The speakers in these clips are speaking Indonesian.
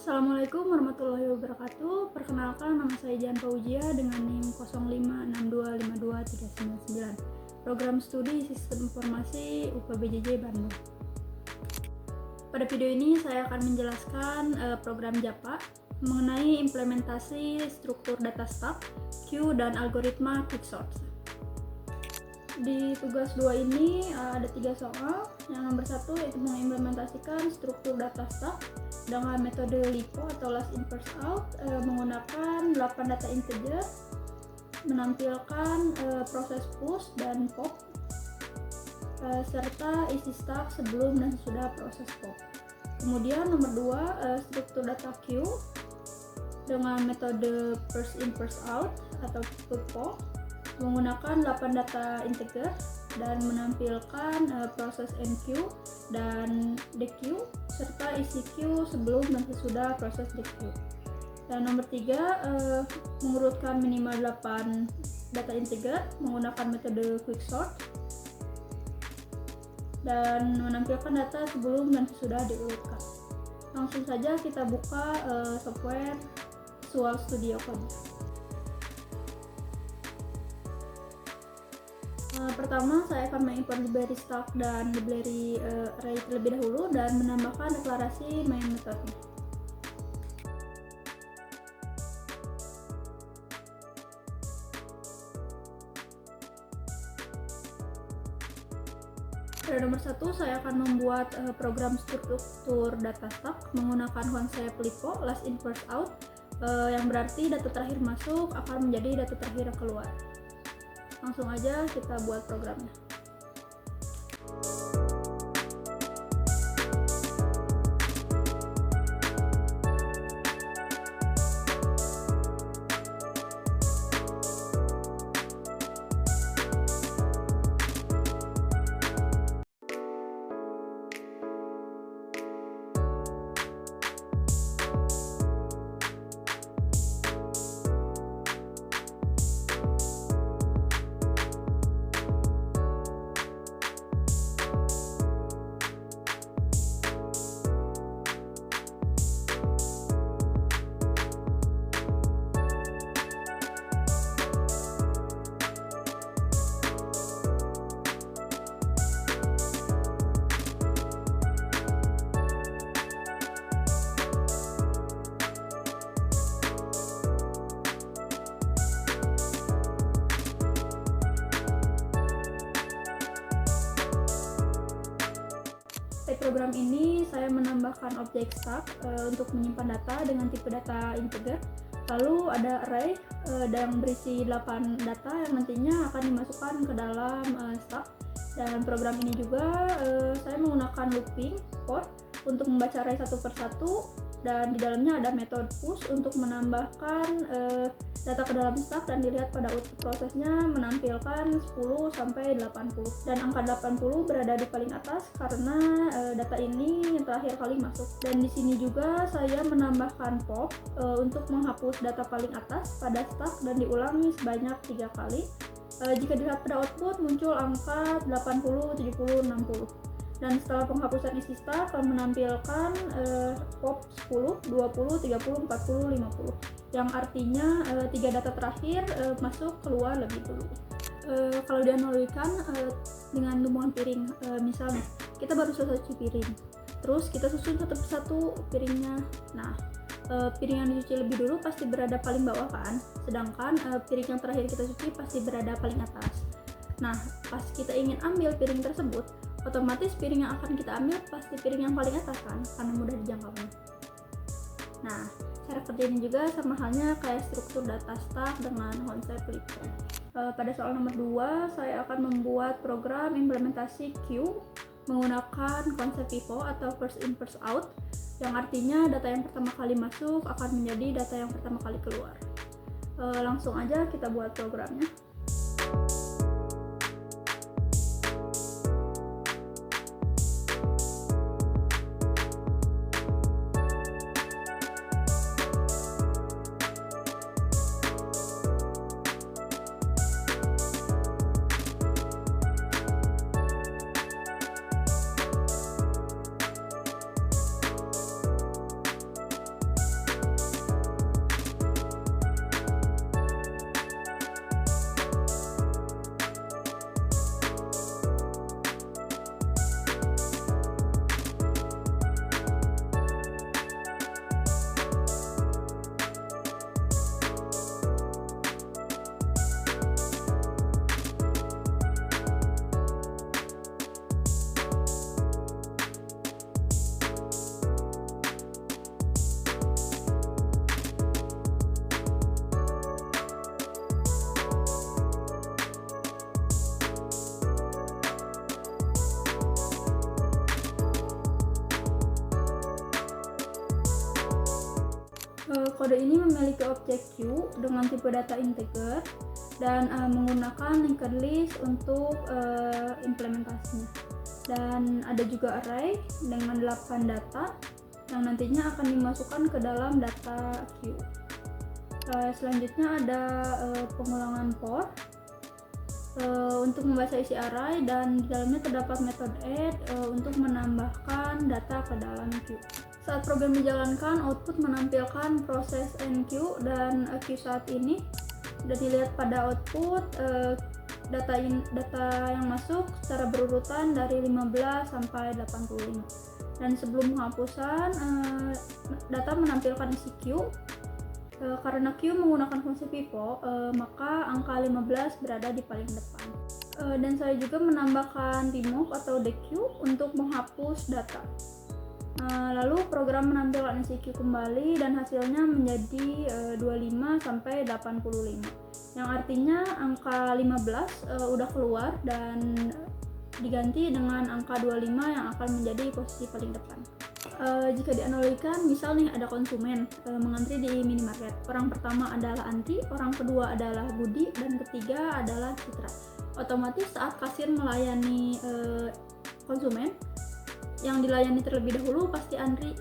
Assalamualaikum warahmatullahi wabarakatuh. Perkenalkan, nama saya Jan Fauzia dengan NIM 0562523999. Program Studi Sistem Informasi UPBJJ Bandung. Pada video ini saya akan menjelaskan program JAPA mengenai implementasi struktur data stack, queue, dan algoritma quicksort. Di tugas 2 ini ada 3 soal. Yang nomor 1 yaitu mengimplementasikan struktur data stack dengan metode LIFO atau last in first out menggunakan 8 data integer, menampilkan proses push dan pop serta isi stack sebelum dan sesudah proses pop. Kemudian nomor 2 struktur data queue dengan metode first in first out atau PIPO menggunakan 8 data integer dan menampilkan proses enqueue dan dequeue serta isi queue sebelum dan sesudah proses dequeue. Dan nomor 3 mengurutkan minimal 8 data integer menggunakan metode quicksort dan menampilkan data sebelum dan sesudah diurutkan. Langsung saja kita buka software Visual Studio Code. Pertama, saya akan mengimport library stack dan library array terlebih dahulu dan menambahkan deklarasi main methodenya. Pada nomor 1, saya akan membuat program struktur data stack menggunakan konsep LIFO, last in first out, yang berarti data terakhir masuk akan menjadi data terakhir keluar. Langsung aja kita buat programnya. Program ini saya menambahkan objek stack untuk menyimpan data dengan tipe data integer. Lalu ada array yang berisi 8 data yang nantinya akan dimasukkan ke dalam stack. Dan program ini juga saya menggunakan looping for untuk membaca array satu persatu, dan di dalamnya ada metode push untuk menambahkan data ke dalam stack, dan dilihat pada output prosesnya menampilkan 10 sampai 80, dan angka 80 berada di paling atas karena data ini yang terakhir kali masuk. Dan di sini juga saya menambahkan pop untuk menghapus data paling atas pada stack dan diulangi sebanyak 3 kali. Jika dilihat pada output muncul angka 80, 70, 60. Dan setelah penghapusan isi stack akan menampilkan pop 10, 20, 30, 40, 50, yang artinya 3 data terakhir masuk keluar lebih dulu. Kalau dianalogikan dengan tumbuhan piring, misalnya kita baru selesai cuci piring, terus kita susun satu persatu piringnya. Nah, piring yang dicuci lebih dulu pasti berada paling bawah kan, sedangkan piring yang terakhir kita cuci pasti berada paling atas. Nah, pas kita ingin ambil piring tersebut, otomatis piring yang akan kita ambil pasti piring yang paling atas kan, karena mudah dijangkaunya. Nah, cara kerjanya juga sama halnya kayak struktur data stack dengan konsep LIFO. Pada soal nomor 2, saya akan membuat program implementasi queue menggunakan konsep FIFO atau first in first out, yang artinya data yang pertama kali masuk akan menjadi data yang pertama kali keluar. Langsung aja kita buat programnya. Kode ini memiliki objek Q dengan tipe data integer dan menggunakan linked list untuk implementasinya. Dan ada juga array dengan 8 data yang nantinya akan dimasukkan ke dalam data Q. Selanjutnya ada pengulangan for untuk membaca isi array, dan di dalamnya terdapat metode add untuk menambahkan data ke dalam Q. Saat program dijalankan, output menampilkan proses enqueue dan queue saat ini. Dan dilihat pada output, data yang masuk secara berurutan dari 15 sampai 85. Dan sebelum penghapusan, data menampilkan isi queue. Karena queue menggunakan fungsi pivot, maka angka 15 berada di paling depan. Dan saya juga menambahkan remove atau dequeue untuk menghapus data. Lalu program menampilkan isi queue kembali dan hasilnya menjadi 25 sampai 85. Yang artinya angka 15 udah keluar dan diganti dengan angka 25 yang akan menjadi posisi paling depan. Jika dianalogikan, misal nih ada konsumen mengantri di minimarket. Orang pertama adalah Anti, orang kedua adalah Budi, dan ketiga adalah Citra. Otomatis saat kasir melayani konsumen, yang dilayani terlebih dahulu pasti Andri,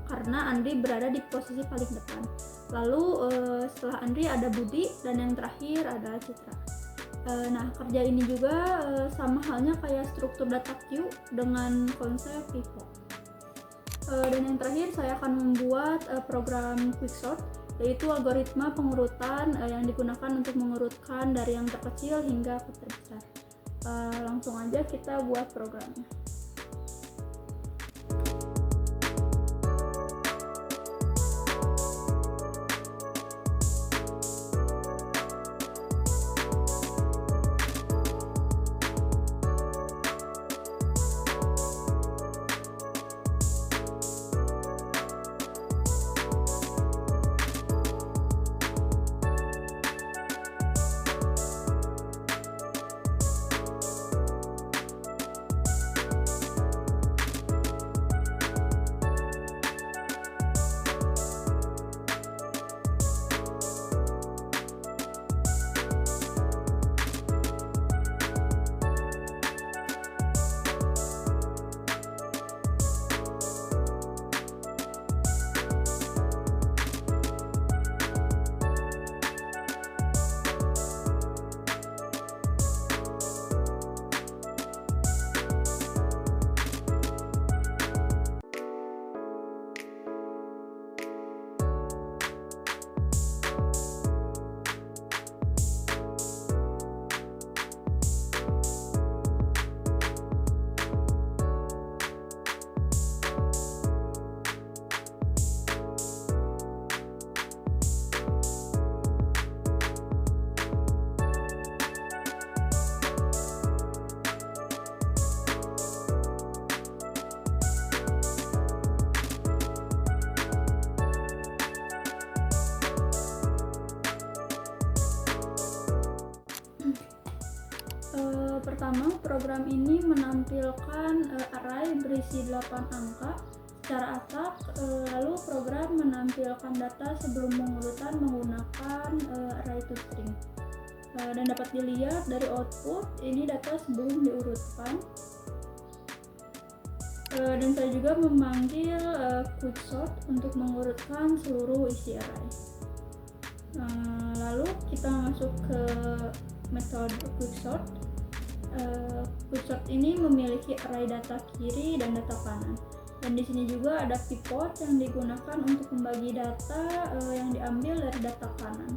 karena Andri berada di posisi paling depan. Lalu setelah Andri ada Budi, dan yang terakhir adalah Citra. Nah, kerja ini juga sama halnya kayak struktur data queue dengan konsep pivot. Dan yang terakhir saya akan membuat program quicksort, yaitu algoritma pengurutan yang digunakan untuk mengurutkan dari yang terkecil hingga ke terbesar. Langsung aja kita buat programnya. Pertama, program ini menampilkan array berisi 8 angka secara acak, lalu program menampilkan data sebelum pengurutan menggunakan array to string. Dan dapat dilihat dari output, ini data sebelum diurutkan. Dan saya juga memanggil quicksort untuk mengurutkan seluruh isi array. Lalu kita masuk ke metode quicksort. Quicksort ini memiliki array data kiri dan data kanan. Dan di sini juga ada pivot yang digunakan untuk membagi data yang diambil dari data kanan.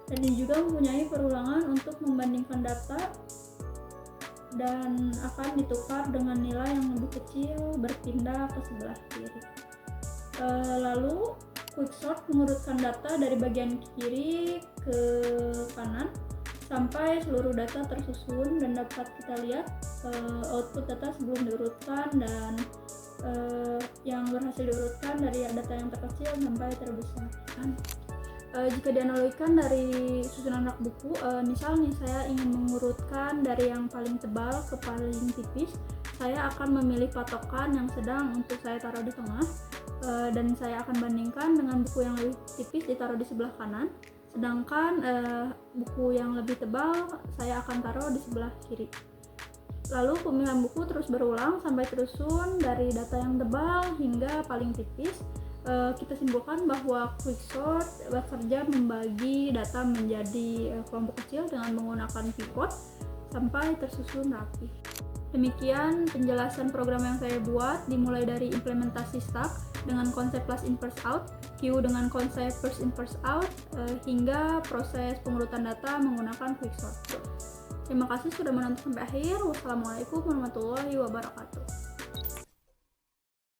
Dan ini juga mempunyai perulangan untuk membandingkan data dan akan ditukar dengan nilai yang lebih kecil berpindah ke sebelah kiri. Lalu quicksort mengurutkan data dari bagian kiri ke kanan sampai seluruh data tersusun, dan dapat kita lihat output data sebelum diurutkan dan yang berhasil diurutkan dari data yang terkecil sampai terbesar. Jika dianalogikan dari susunan rak buku, misalnya saya ingin mengurutkan dari yang paling tebal ke paling tipis, saya akan memilih patokan yang sedang untuk saya taruh di tengah. dan saya akan bandingkan dengan buku yang lebih tipis ditaruh di sebelah kanan, sedangkan buku yang lebih tebal saya akan taruh di sebelah kiri. Lalu pemilihan buku terus berulang sampai tersusun dari data yang tebal hingga paling tipis. Kita simpulkan bahwa Quicksort bekerja membagi data menjadi kelompok kecil dengan menggunakan pivot sampai tersusun rapi. Demikian penjelasan program yang saya buat, dimulai dari implementasi stack dengan konsep plus in first out, queue dengan konsep first in first out, hingga proses pengurutan data menggunakan Quicksort. Terima kasih sudah menonton sampai akhir. Wassalamualaikum warahmatullahi wabarakatuh.